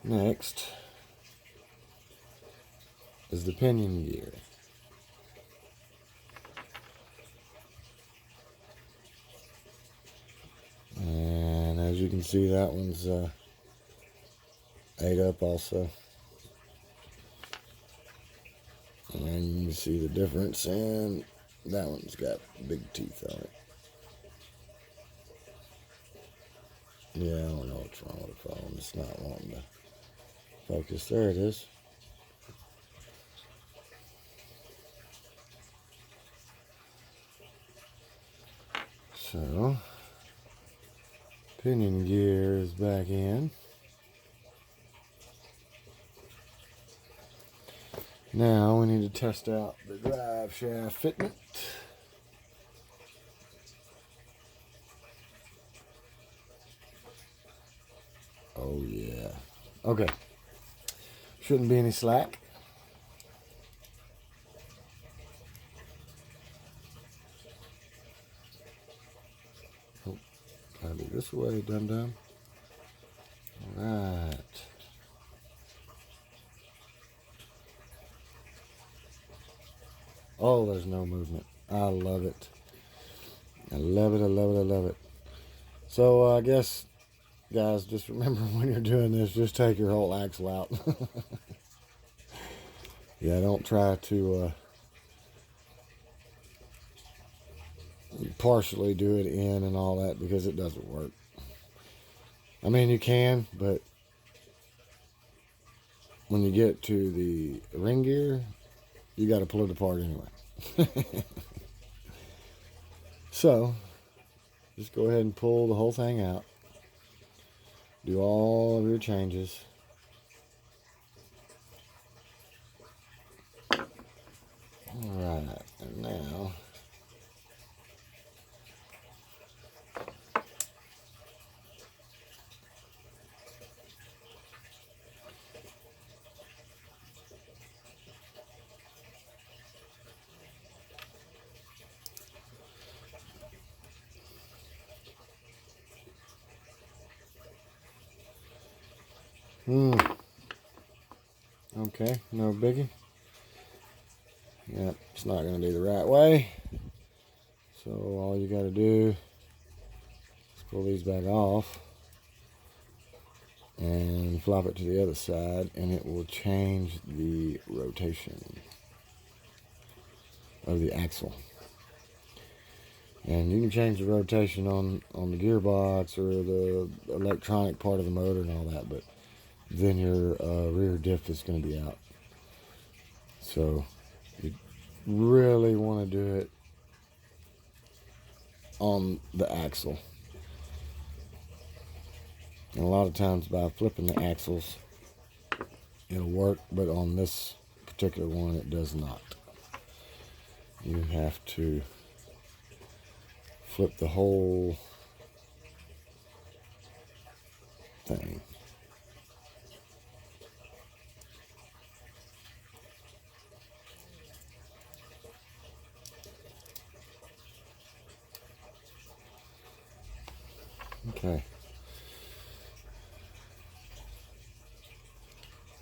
Next is the pinion gear. And as you can see, that one's ate up also. And you can see the difference, and that one's got big teeth on it. Yeah, I don't know what's wrong with the phone. It's not wanting to focus. There it is. So, pinion gear is back in. Now we need to test out the drive shaft fitment. Oh yeah. Okay. Shouldn't be any slack. Oh, gotta be this way, dum-dum. Alright. Oh, there's no movement. I love it. I love it, I love it, I love it. So I guess, guys, just remember when you're doing this, just take your whole axle out. Yeah, don't try to partially do it in and all that, because it doesn't work. I mean, you can, but when you get to the ring gear, you got to pull it apart anyway. So, just go ahead and pull the whole thing out. Do all of your changes. Alright, and now okay, no biggie. Yep, it's not going to be the right way. So all you got to do is pull these back off and flop it to the other side, and it will change the rotation of the axle. And you can change the rotation on the gearbox or the electronic part of the motor and all that, but then your rear diff is going to be out. So you really want to do it on the axle. And a lot of times by flipping the axles, it'll work, but on this particular one, it does not. You have to flip the whole thing. Okay.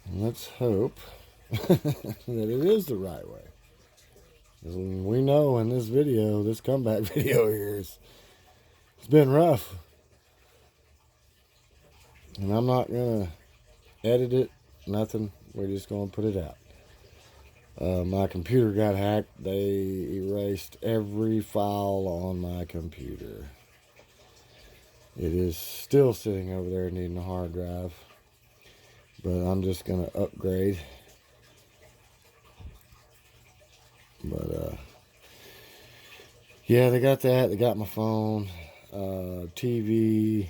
And let's hope that it is the right way. We know in this video, this comeback video here, it's been rough. And I'm not going to edit it, nothing. We're just going to put it out. My computer got hacked. They erased every file on my computer. It is still sitting over there needing a hard drive. But I'm just going to upgrade. But, yeah, they got that. They got my phone, TV.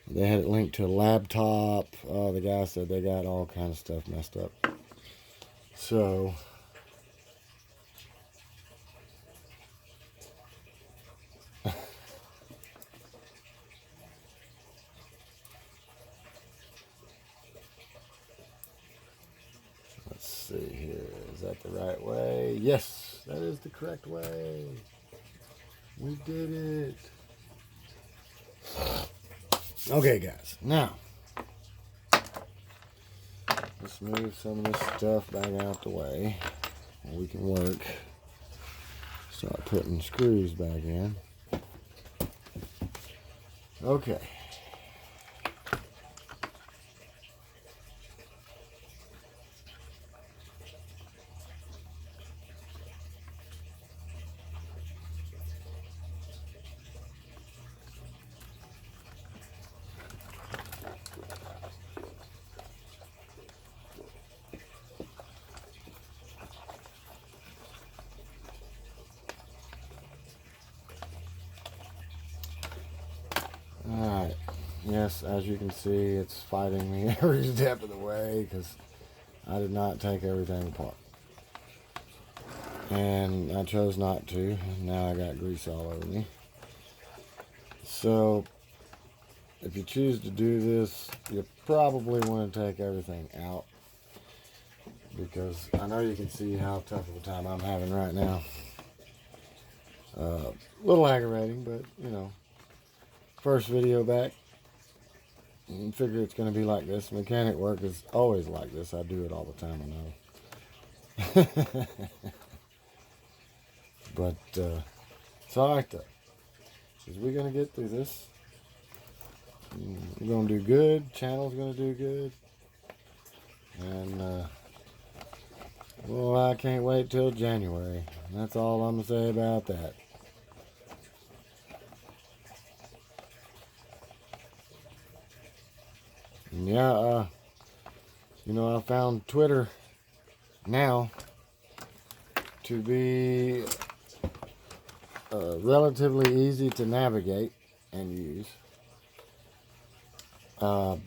They had it linked to a laptop. The guy said they got all kind of stuff messed up. So, let's see here. Is that the right way? Yes, that is the correct way. We did it. Okay, guys. Now, Let's move some of this stuff back out the way. And we can work. Start putting screws back in. Okay. Alright, yes, as you can see, it's fighting me every step of the way because I did not take everything apart. And I chose not to. Now I got grease all over me. So, if you choose to do this, you probably want to take everything out. Because I know you can see how tough of a time I'm having right now. A little aggravating, but, you know. First video back, and figure it's going to be like this. Mechanic work is always like this. I do it all the time, I know. But it's alright though, because we're going to get through this. We're going to do good. Channel's going to do good. And, well, I can't wait till January. That's all I'm going to say about that. Yeah, you know, I found Twitter now to be relatively easy to navigate and use. I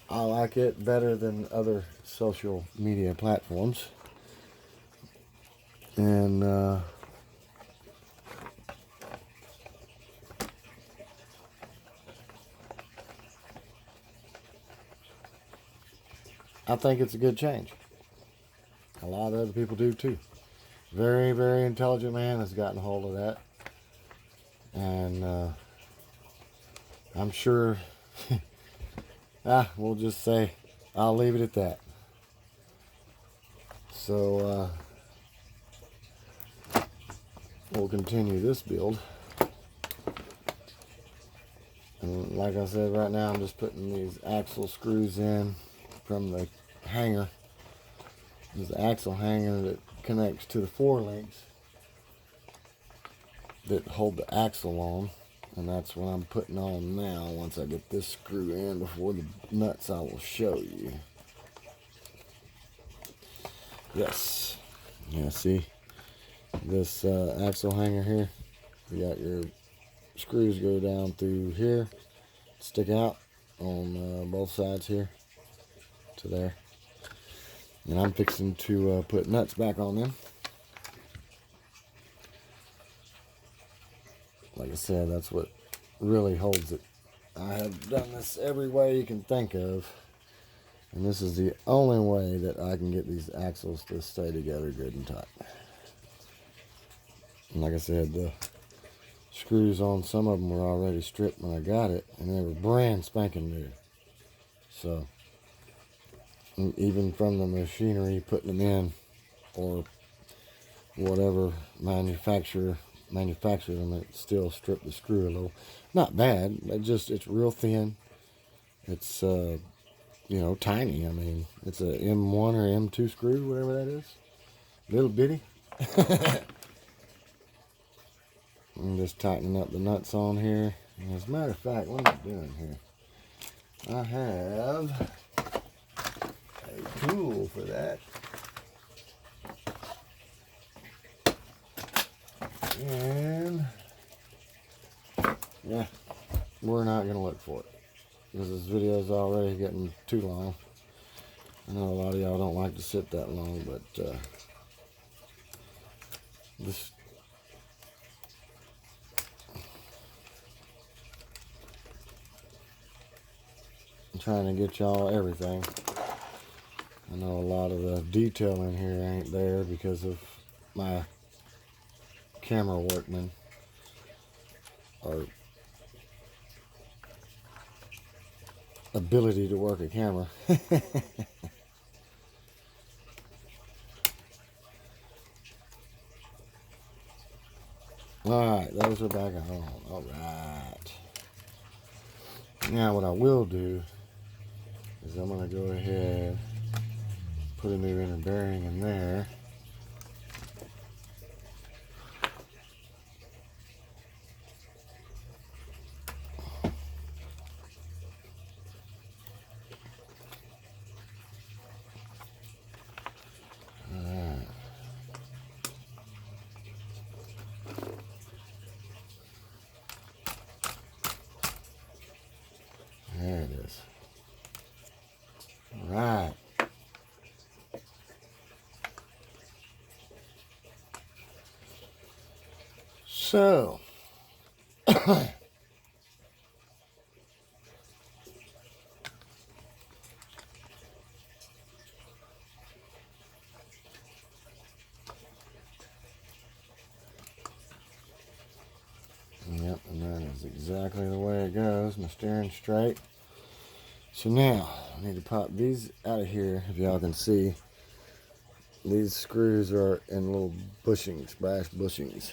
like it better than other social media platforms. And I think it's a good change. A lot of other people do too. Very, very intelligent man has gotten a hold of that. And I'm sure, we'll just say, I'll leave it at that. So, we'll continue this build. And like I said, right now I'm just putting these axle screws in from the hanger. There's the axle hanger that connects to the forelinks that hold the axle on, and that's what I'm putting on now. Once I get this screw in before the nuts, I will show you. Yes, yeah, see this axle hanger here, you got your screws go down through here, stick out on both sides here to there. And I'm fixing to put nuts back on them. Like I said, that's what really holds it. I have done this every way you can think of. And this is the only way that I can get these axles to stay together good and tight. And like I said, the screws on some of them were already stripped when I got it. And they were brand spanking new. So, even from the machinery putting them in, or whatever manufactured them, it still stripped the screw a little. Not bad, but just it's real thin. It's you know, tiny. I mean, it's a M1 or M2 screw, whatever that is. Little bitty. I'm just tightening up the nuts on here. And as a matter of fact, what am I doing here? I have a tool for that. And yeah, we're not going to look for it because this video is already getting too long. I know a lot of y'all don't like to sit that long, but this I'm trying to get y'all everything. I know a lot of the detail in here ain't there because of my camera workmen are ability to work a camera. Alright, those are back on. Alright. Now what I will do is I'm going to go ahead, put a new inner bearing in there. There it is. All right. So, yep, and that is exactly the way it goes. My steering's straight. So now, I need to pop these out of here. If y'all can see, these screws are in little bushings, brass bushings.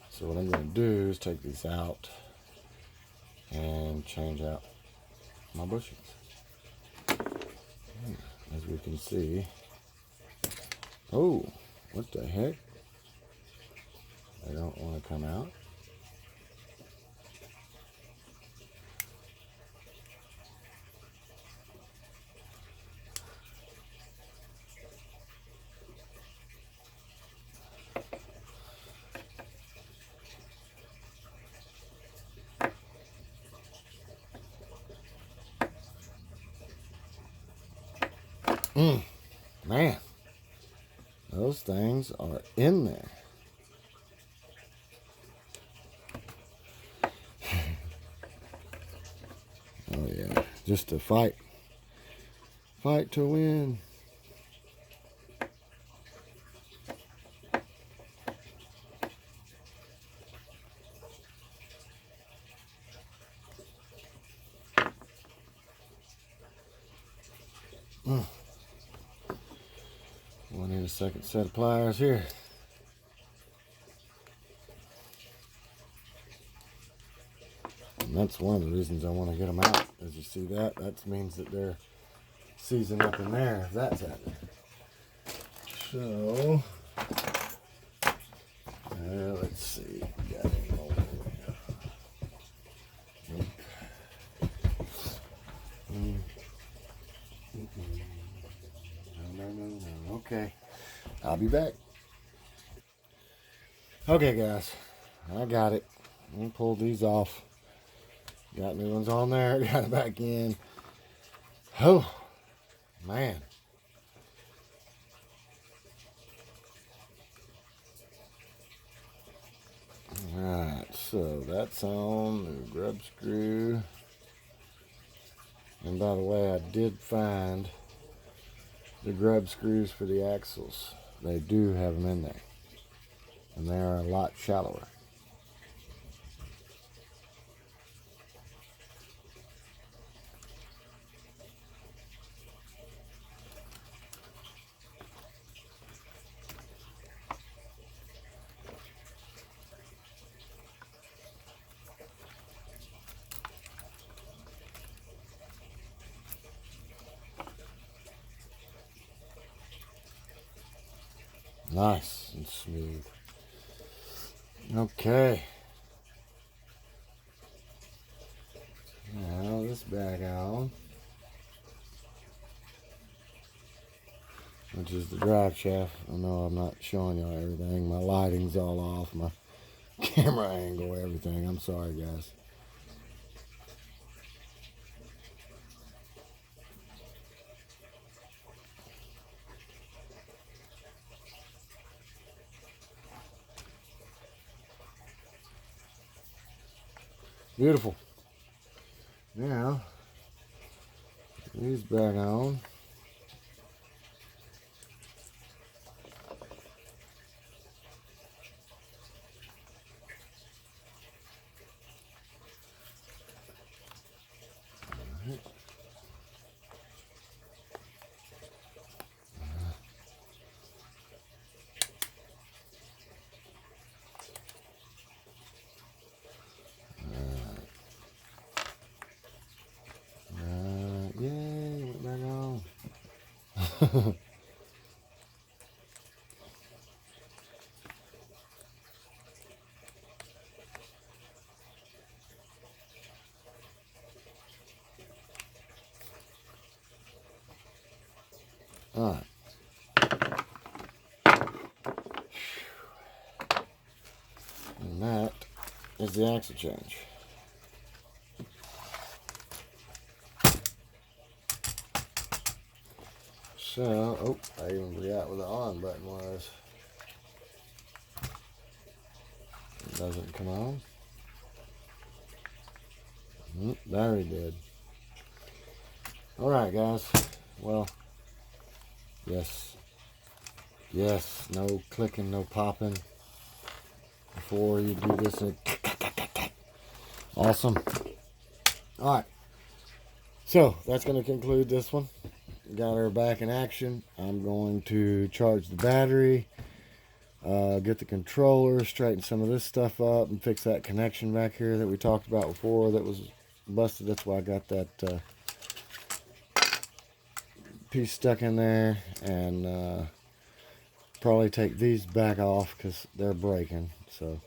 So what I'm going to do is take these out and change out my bushings. As we can see, oh, what the heck? They don't want to come out. Man, those things are in there. Oh yeah, just to fight to win. We'll need a second set of pliers here. And that's one of the reasons I want to get them out. As you see that means that they're seizing up in there if that's happening. So, let's see. Got any more here? Nope. No. Okay. I'll be back. Okay, guys. I got it. I'm going to pull these off. Got new ones on there. Got it back in. Oh, man. Alright, so that's on the grub screw. And by the way, I did find the grub screws for the axles. They do have them in there. And they are a lot shallower. Nice and smooth. Okay. Now this back on, which is the drive shaft. I know I'm not showing y'all everything. My lighting's all off. My camera angle, everything. I'm sorry, guys. Beautiful. Now, these back on. Yay, went back on. All right. And that is the axle change. So, oh, I even forgot where the on button was. It doesn't come on. There he did. All right, guys. Well, yes, no clicking, no popping before you do this. Awesome. All right. So that's going to conclude this one. Got her back in action. I'm going to charge the battery, get the controller, straighten some of this stuff up, and fix that connection back here that we talked about before that was busted. That's why I got that piece stuck in there, and probably take these back off because they're breaking. So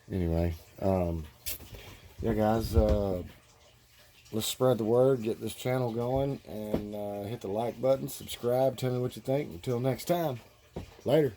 anyway, yeah, guys, let's spread the word, get this channel going, and hit the like button, subscribe, tell me what you think. Until next time, later.